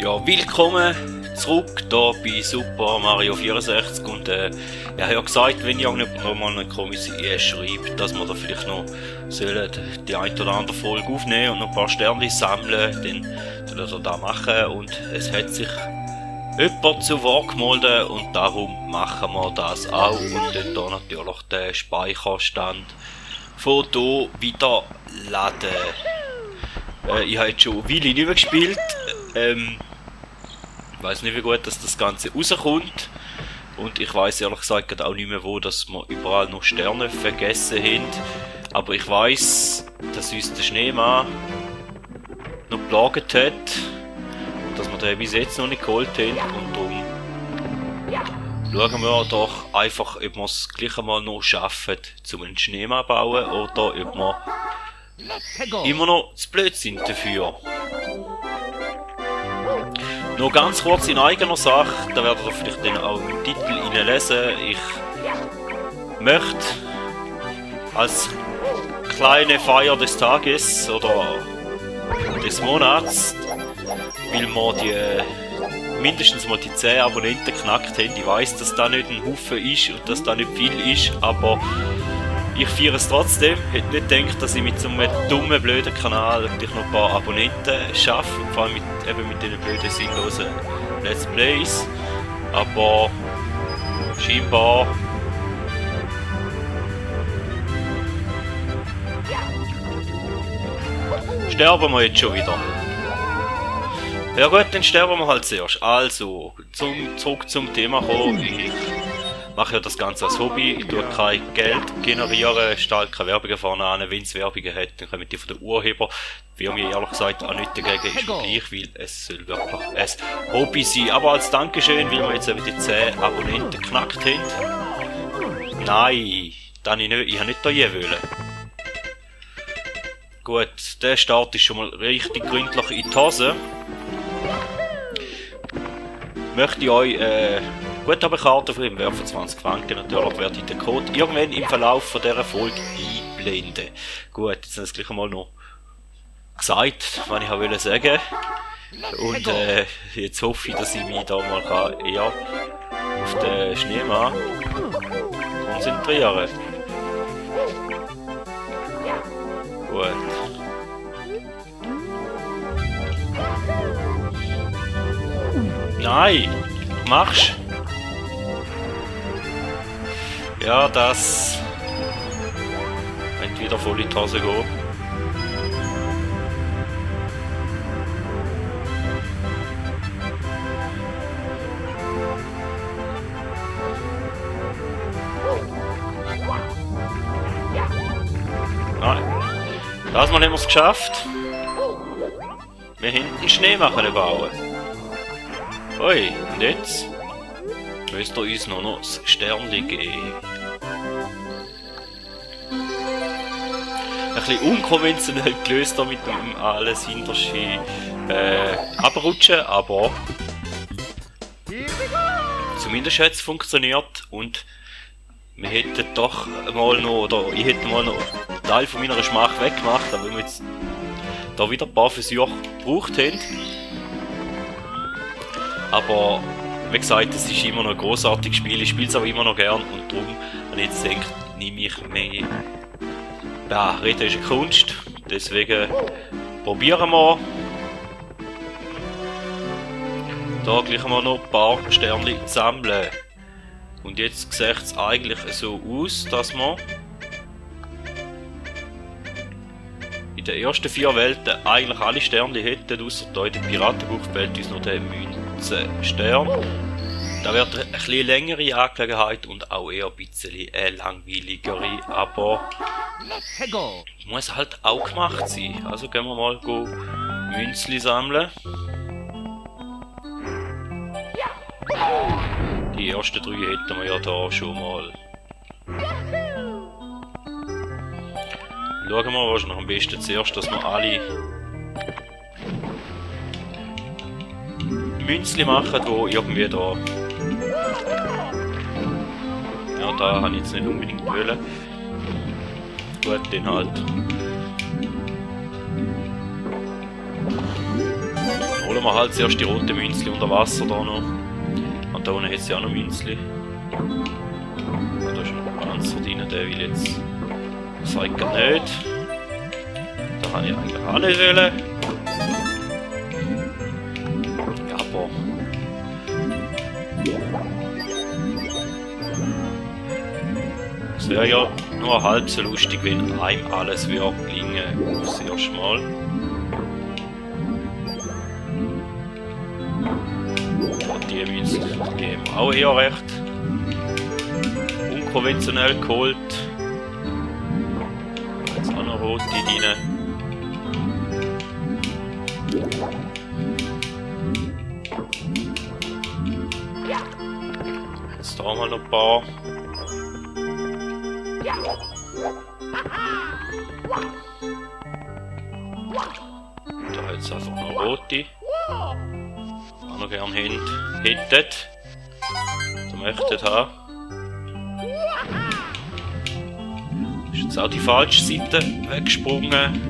Ja, willkommen zurück hier bei Super Mario 64 und ich habe ja gesagt, wenn irgendjemand noch mal eine Kommission schreibt, dass wir da vielleicht noch sollen die ein oder andere Folge aufnehmen und noch ein paar Sterne sammeln, dann sollen wir das machen und es hat sich jemand zu Wort gemeldet und darum machen wir das auch und dann hier natürlich den Speicherstand von hier wieder laden. Ich habe jetzt schon eine Weile nicht mehr gespielt. Ich weiss nicht, wie gut dass das Ganze rauskommt. Und ich weiss ehrlich gesagt auch nicht mehr, wo dass wir überall noch Sterne vergessen haben. Aber ich weiss, dass uns der Schneemann noch geplagt hat. Und dass wir den bis jetzt noch nicht geholt haben. Und darum schauen wir doch einfach, ob wir es gleich einmal noch schaffen, zum einen Schneemann bauen oder ob wir immer noch zu blöd sind dafür. Noch ganz kurz in eigener Sache, da werdet ihr vielleicht dann auch im Titel lesen. Ich möchte als kleine Feier des Tages oder des Monats, weil wir die mindestens mal die 10 Abonnenten geknackt haben. Ich weiss, dass das nicht ein Haufen ist und dass das nicht viel ist, aber ich feiere es trotzdem. Ich hätte nicht gedacht, dass ich mit so einem dummen, blöden Kanal wirklich noch ein paar Abonnenten schaffe. Vor allem mit diesen blöden, sinnlosen Let's Plays. Aber scheinbar sterben wir jetzt schon wieder. Ja gut, dann sterben wir halt zuerst. Also, zurück zum Thema kommen. Ich mache ja das Ganze als Hobby, ich tue kein Geld generieren, stelle keine Werbungen vorne an, wenn es Werbungen hat, dann kommen die von den Urheber. Wie mir ehrlich gesagt auch nicht dagegen ist, gleich, weil es soll wirklich ein Hobby sein. Aber als Dankeschön, weil wir jetzt eben die 10 Abonnenten geknackt haben. Nein, dann ich nicht, ich habe nicht da je wollen. Gut, der Start ist schon mal richtig gründlich in die Hose. Möchte ich euch Guthabenkarte von ihm werfen, 20 Franken, natürlich werde ich den Code irgendwann im Verlauf von dieser Folge einblenden. Gut, jetzt haben wir es gleich einmal noch gesagt, was ich wollte sagen. Und jetzt hoffe ich, dass ich mich da mal eher auf den Schneemann konzentrieren kann. Gut. Nein! Machst! Ja, das könnte wieder voll in die Hose gehen. Nein. Das Mal haben wir es geschafft. Wir haben einen Schneemann bauen. Ui, und jetzt müsst ihr uns noch das Sternli geben. Ein bisschen unkonventionell gelöst hier mit dem alles Hinterschi abrutschen, aber zumindest hat es funktioniert und wir hätten doch mal noch, oder ich hätte mal noch einen Teil von meiner Schmach weggemacht, aber wir jetzt da wieder ein paar Versuche gebraucht haben. Aber wie gesagt, es ist immer noch ein grossartiges Spiel, ich spiele es aber immer noch gern und darum habe ich jetzt gedacht, nehme ich mehr. Ja, Reden ist eine Kunst, deswegen probieren wir. Da gleich mal noch ein paar Sternchen sammeln. Und jetzt sieht es eigentlich so aus, dass wir in den ersten 4 Welten eigentlich alle Sterne hätten, ausser hier in der Piratenbuch fehlt uns noch der Münzenstern. Da wird eine etwas längere Angelegenheit und auch eher ein bisschen langweiligere, aber muss halt auch gemacht sein. Also gehen wir mal Münzli sammeln. Die ersten 3 hätten wir ja da schon mal. Schauen wir wahrscheinlich am besten zuerst, dass wir alle Münzli machen, die irgendwie da. Ja, da habe ich jetzt nicht unbedingt wollen. Gut, den halt. Holen wir halt zuerst die rote Münzli unter Wasser da noch. Und da unten hat es ja auch noch Münzli. Da ist noch ein Panzer drin, der will jetzt... Das sagt gar nicht. Da habe ich eigentlich auch nicht wollen. Ja, aber... Es wäre ja nur halb so lustig, wenn einem alles würde gelingen aufs erste Mal. Die Münze geben auch eher recht unkonventionell geholt. Jetzt auch noch rote rein. Jetzt da mal noch ein paar. Da jetzt einfach noch rote. Auch noch gern hättet. So möchtet haben. Ist jetzt auch die falsche Seite weggesprungen.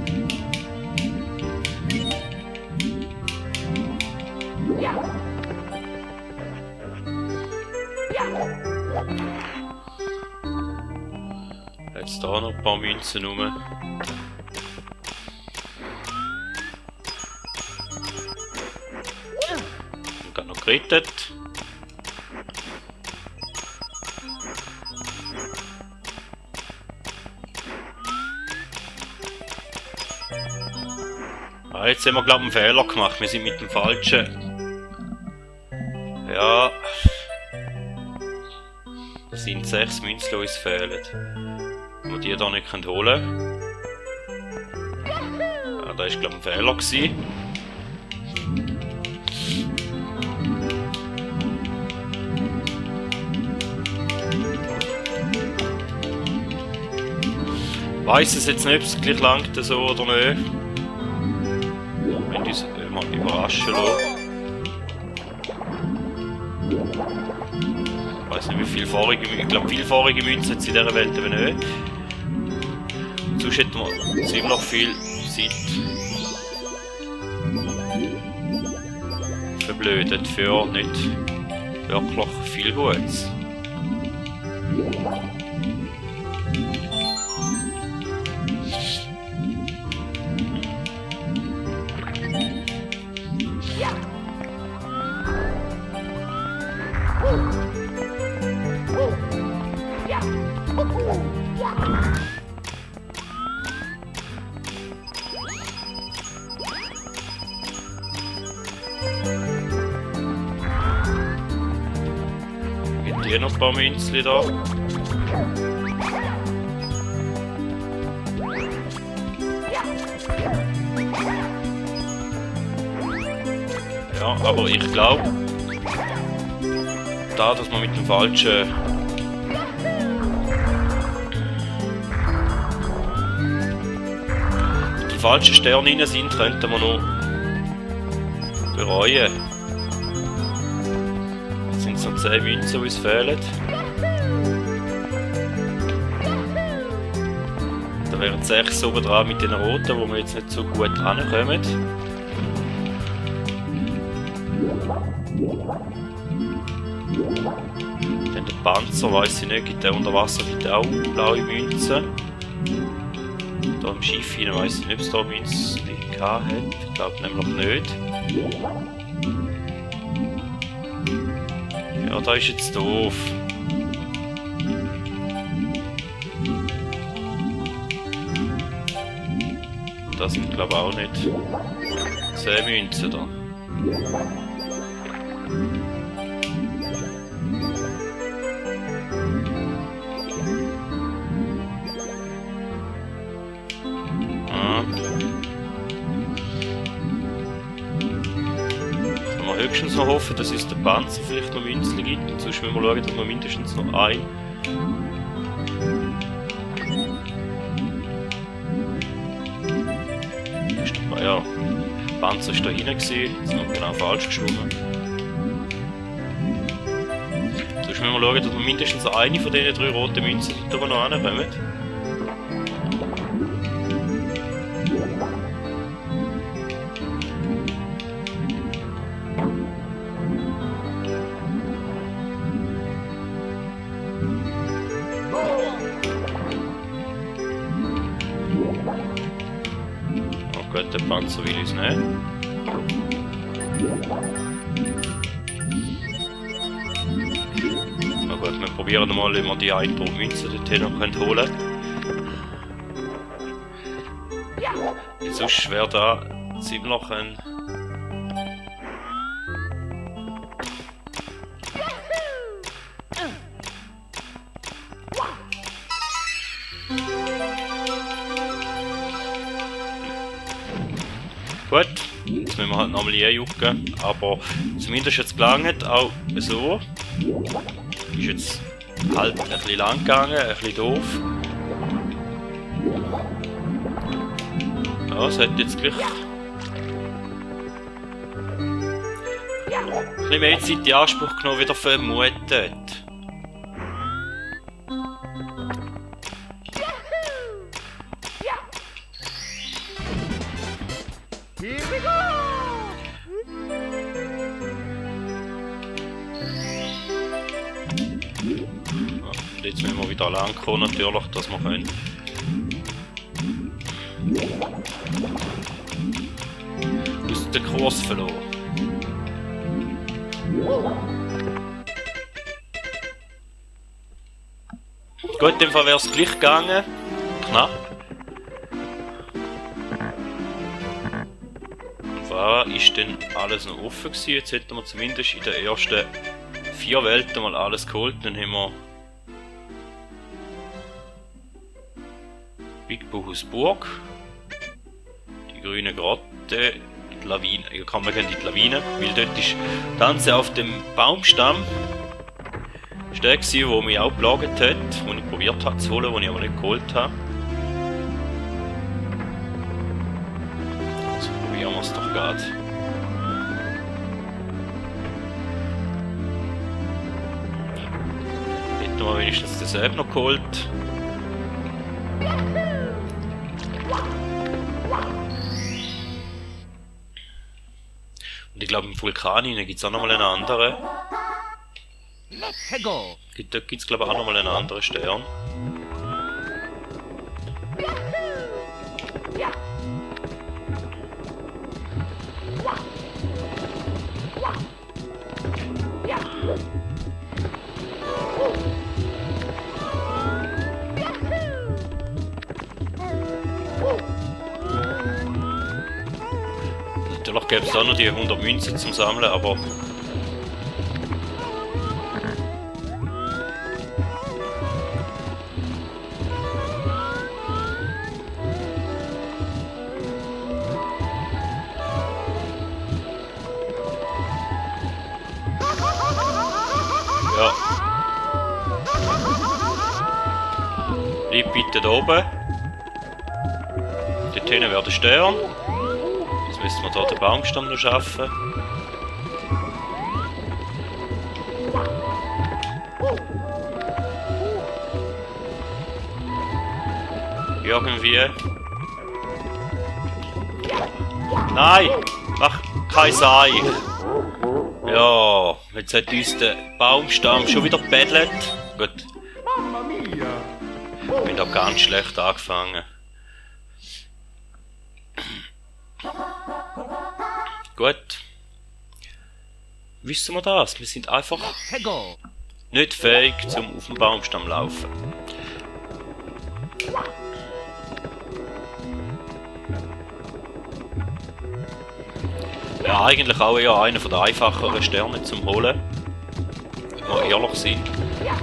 Jetzt da noch ein paar Münzen rum. Und gerade noch gerettet. Ah, jetzt haben wir glaube ich einen Fehler gemacht. Wir sind mit dem falschen. Ja. Es sind 6 Münzen, die uns fehlen. Wenn wir die hier nicht holen können. Ja, da war glaube ich ein Fehler gewesen. Ich weiss es jetzt nicht, ob es gleich langt so oder nicht. Wir müssen uns mal überraschen lassen. Ich weiss nicht wie viele vorige Münzen, ich glaube viele vorige Münzen hat es in dieser Welt eben nicht. Sonst hätten wir ziemlich noch viel Zeit verblödet für nicht wirklich viel Gutes. Hier noch ein paar Münzli da. Ja, aber ich glaube, da, dass wir mit dem falschen Stern rein sind, könnten wir noch bereuen. Jetzt sind es noch 10 Münzen, die uns fehlen. Da wären 6 oben dran mit den roten, wo wir jetzt nicht so gut rankommen. Dann der Panzer, weiss ich nicht, gibt der unter Wasser gibt auch blaue Münzen. Da im Schiff hinein weiss ich nicht, ob es da Münzen hat. Ich glaube nämlich nicht. Ja, da ist jetzt doof. Das sind glaube ich auch nicht 10 Münzen da. Höchstens noch hoffen, dass uns der Panzer vielleicht noch Münzen gibt. Und sonst müssen wir schauen, dass wir mindestens noch ein. Ja, der Panzer war da hinten, jetzt sind wir genau falsch geschwommen. Sonst müssen wir schauen, dass wir mindestens eine von diesen 3 roten Münzen noch hinkommen. Oh gut, der Panzer will ich es nicht. Na gut, wir probieren mal, ob wir die eine Münze dort noch holen können. Sonst wäre da ziemlich ein... Gut, jetzt müssen wir halt nochmal einjucken, aber zumindest jetzt gelangt, auch so. Ist jetzt halt ein bisschen lang gegangen, ein bisschen doof. Ja, es hat jetzt gleich ein bisschen mehr Zeit in Anspruch genommen, wieder vermutet. Und jetzt müssen wir wieder lang kommen, natürlich, dass wir können. Aus dem Kurs verloren. Gut, in dem Fall wäre es gleich gegangen. Knapp. Und war ist denn alles noch offen gewesen? Jetzt hätten wir zumindest in den ersten 4 Welten mal alles geholt. Dann haben wir Big Bohus Burg, die grüne Grotte, die Lawine, hier kann man gerne die Lawine, weil dort ist Tanze auf dem Baumstamm. Das war der, der mich auch geplagt hat, den ich probiert habe zu holen, den ich aber nicht geholt habe. So probieren wir es doch gerade. Hätten wir wenigstens das selber noch geholt. Und ich glaube im Vulkan gibt es auch nochmal einen anderen. Dort gibt es glaube ich auch nochmal einen anderen Stern. Natürlich gäbe es auch noch die 100 Münzen zum Sammeln, aber... Ja. Bleib bitte da oben. Dort hinten wäre der Stern. Jetzt müssen wir hier den Baumstamm noch schaffen. Irgendwie. Nein! Mach kein Sei! Ja, jetzt hat uns der Baumstamm schon wieder gebettelt. Gut. Ich bin da ganz schlecht angefangen. Gut. Wissen wir das? Wir sind einfach nicht fähig, zum auf dem Baumstamm zu laufen. Ja, eigentlich auch eher einer der einfacheren Sterne zum Holen. Wenn wir ehrlich sind. Ja.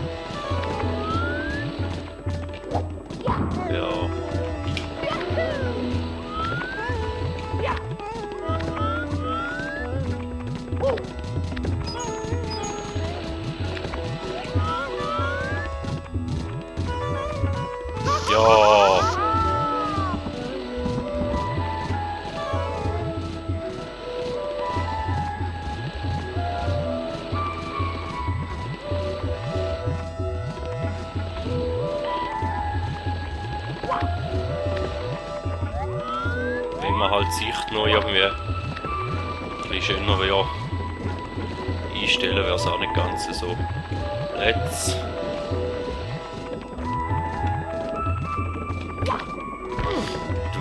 Ja. Wenn man halt Sicht noch irgendwie ein bisschen schöner wäre, einstellen wäre es auch nicht ganz so. Let's.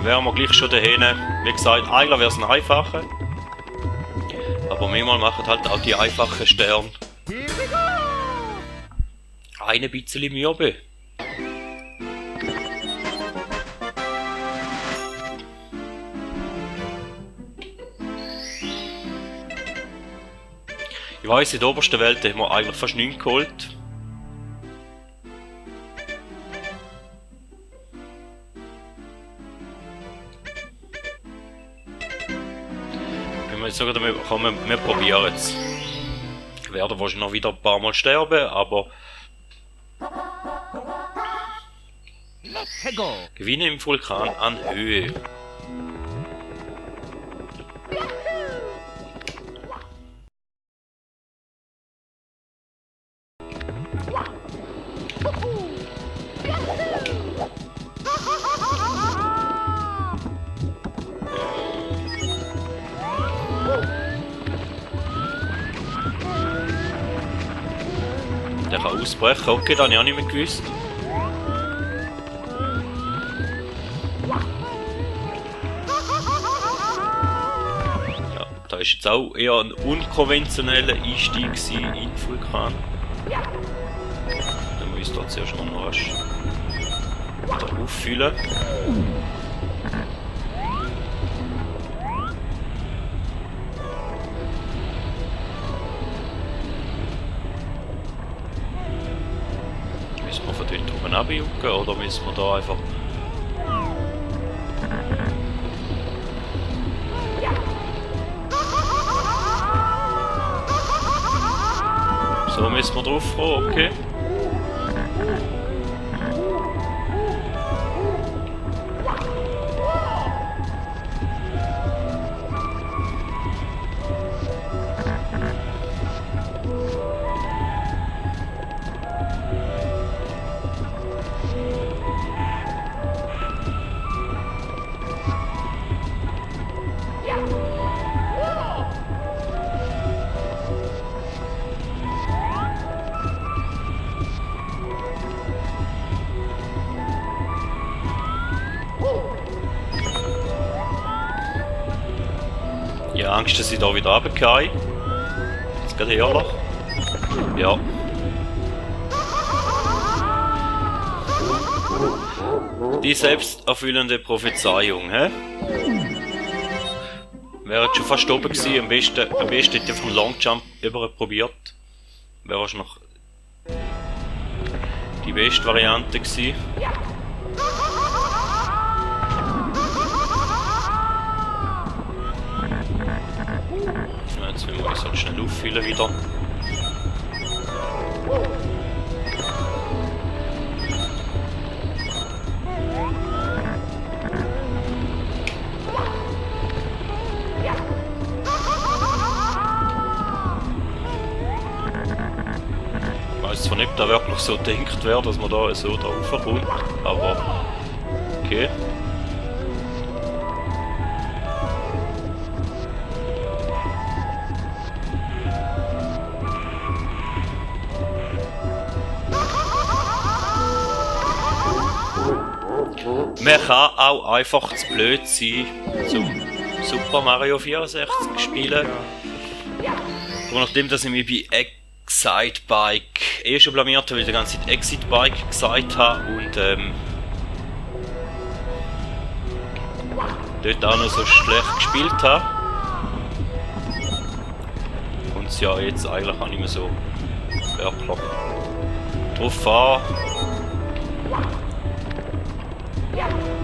wären wir gleich schon dahin. Wie gesagt, eigentlich wäre es ein einfacher. Aber manchmal machen halt auch die einfachen Sterne ein bisschen mürbe. Ich weiss, in der obersten Welt haben wir eigentlich fast nichts geholt. Wenn wir jetzt sagen, wir probieren es. Wir werden wahrscheinlich noch wieder ein paar Mal sterben, aber gewinne im Vulkan an Höhe. Der kann ausbrechen, okay, das habe ich auch nicht mehr gewusst. Ja, da ist jetzt auch eher ein unkonventioneller Einstieg in den Vulkan. Dann muss ich da zuerst mal noch rasch wieder auffüllen. Müssen wir von dort oben runterjucken oder müssen wir da einfach... So müssen wir drauf fahren, okay. Ich habe Angst, dass ich da wieder runtergehe. Jetzt geht ehrlich. Ja. Die selbsterfüllende Prophezeiung, hä? Wäre jetzt schon fast oben gewesen, am besten hätte ich einfach einen Longjump probiert. Wäre wahrscheinlich noch die beste Variante gewesen. Jetzt müssen wir uns halt schnell auffüllen wieder. Ich weiss zwar nicht, ob da wirklich so gedacht wäre, dass man da so da raufkommt, aber okay. Man kann auch einfach zu blöd sein, zum Super Mario 64 spielen. Aber nachdem dass ich mich bei Excite Bike schon blamiert habe, weil ich die ganze Zeit Exit Bike gesagt habe und dort auch noch so schlecht gespielt habe. Und es ja jetzt eigentlich auch nicht mehr so wirklich drauf fahren.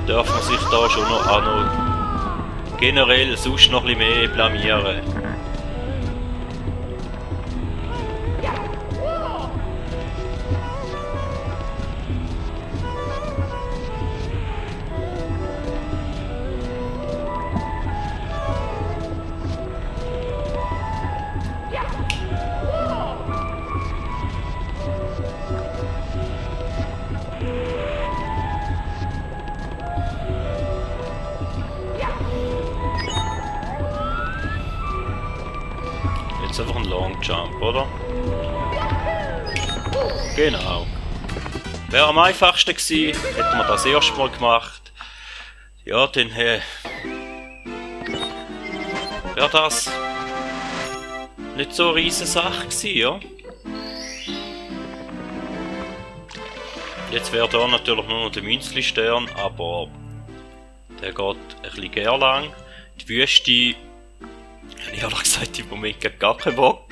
Darf man sich da schon noch generell sonst noch ein bisschen mehr blamieren. Jetzt einfach ein Long Jump, oder? Genau. Wäre am einfachsten gewesen, hätten wir das erste Mal gemacht. Ja, dann wäre das nicht so eine riesige Sache gewesen, ja. Jetzt wäre da natürlich nur noch der Münzli-Stern, aber der geht ein bisschen gern lang. Die Wüste, ich habe gesagt, im Moment gar keinen Bock.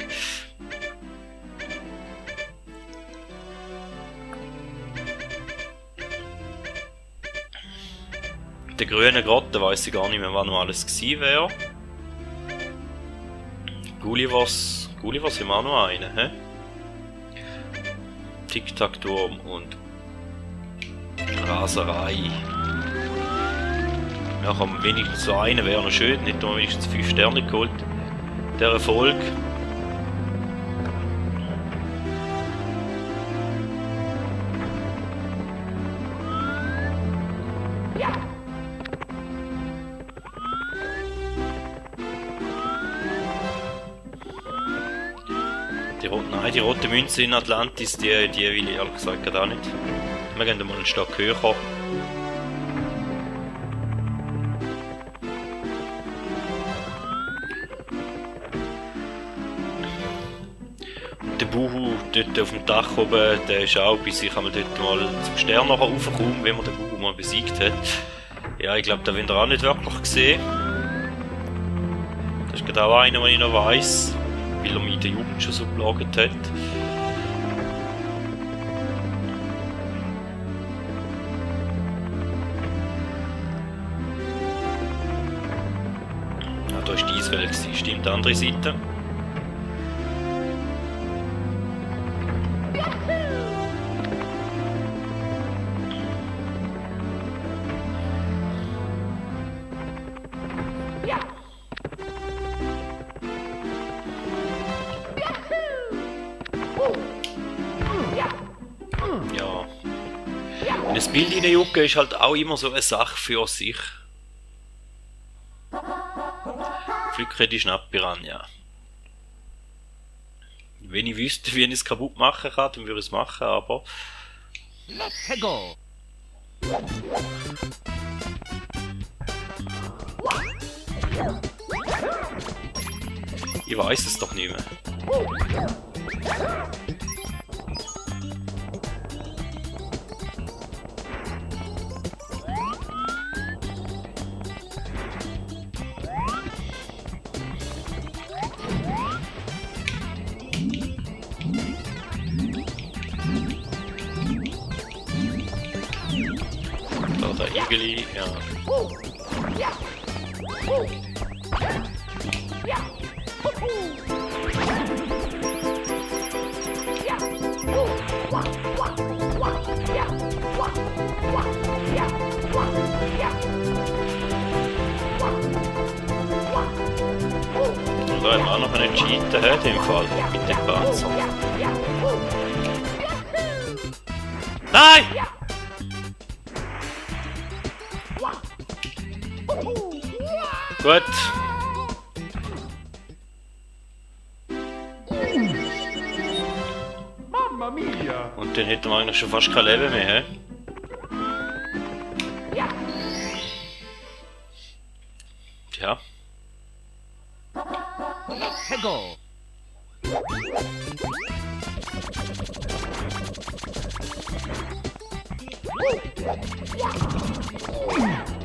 Der grünen Grotte weiss ich gar nicht mehr, wann noch alles gewesen wäre. Gullivers haben wir auch noch einen, hä? Tic-Tac-Turm und Raserei. Ja, komm, wenigstens so einen wäre noch schön, nicht nur wenigstens 5 Sterne geholt. Der Erfolg. Die rote Münze in Atlantis, die will ich ehrlich gesagt gerade auch nicht. Wir gehen mal einen Stock höher. Und der Buhu dort auf dem Dach oben, der ist auch bis ich einmal dort mal zum Stern nachher raufkomme, wenn man den Buhu mal besiegt hat. Ja, ich glaube, da will er auch nicht wirklich gesehen. Das ist gerade auch einer, den ich noch weiss. Weil er mich in der Jugend schon so gelagert hat. Ja, da war die Eiswelt, stimmt, die andere Seite. Das Bild hineinjucken ist halt auch immer so eine Sache für sich. Pflücke die Schnapp-Piranha. Wenn ich wüsste, wie ich es kaputt machen kann, dann würde ich es machen, aber... Let's go! Ich weiß es doch nicht mehr. Da der Igeli, ja. Und da haben wir auch noch einen Cheater, in dem Fall, mit dem Panzer. Nein! Gut. Mamma mia! Und dann hätten wir eigentlich schon fast kein Leben mehr, hä? Tja. Let's go!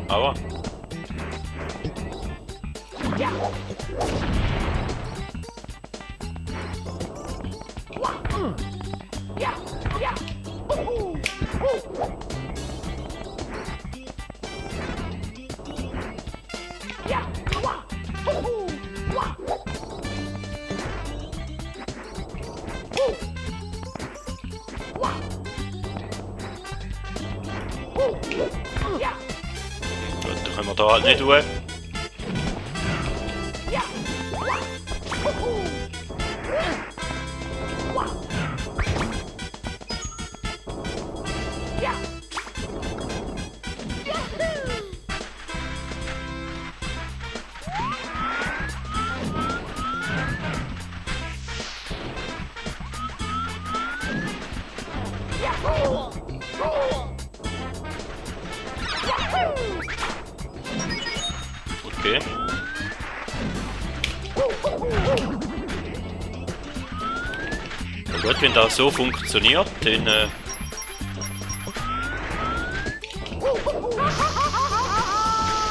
Aber. Gut, dann können wir da halt nicht tun. Okay. Na gut, wenn das so funktioniert, dann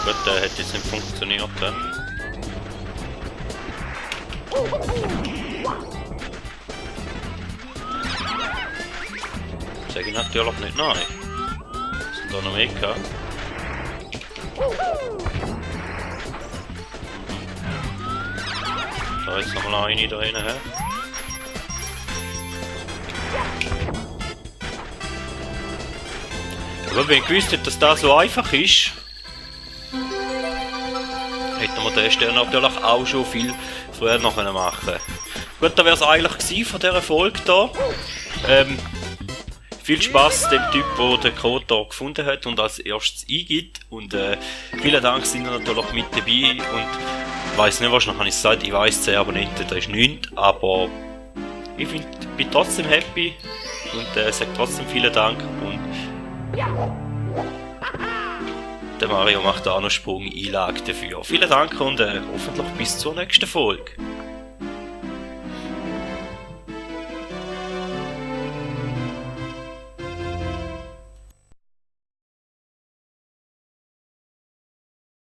gut, der hat jetzt nicht funktioniert. Sag ich natürlich nicht nein. Sind da noch mehr gehabt? Da ist nochmal eine da hinten. Aber wenn ich gewusst hätte, dass das so einfach ist, hätten wir den Stern natürlich auch schon viel früher noch machen können. Gut, das wäre es eigentlich gewesen von dieser Folge hier. Viel Spaß dem Typ, der den Code hier gefunden hat und als erstes eingibt. Und vielen Dank, sind ihr natürlich mit dabei. Und ich weiss nicht, wahrscheinlich habe ich gesagt, ich weiss 10 Abonnenten, das ist nichts, aber ich bin trotzdem happy und sage trotzdem vielen Dank. Und der Mario macht auch noch Sprung-Einlage dafür. Vielen Dank und hoffentlich bis zur nächsten Folge.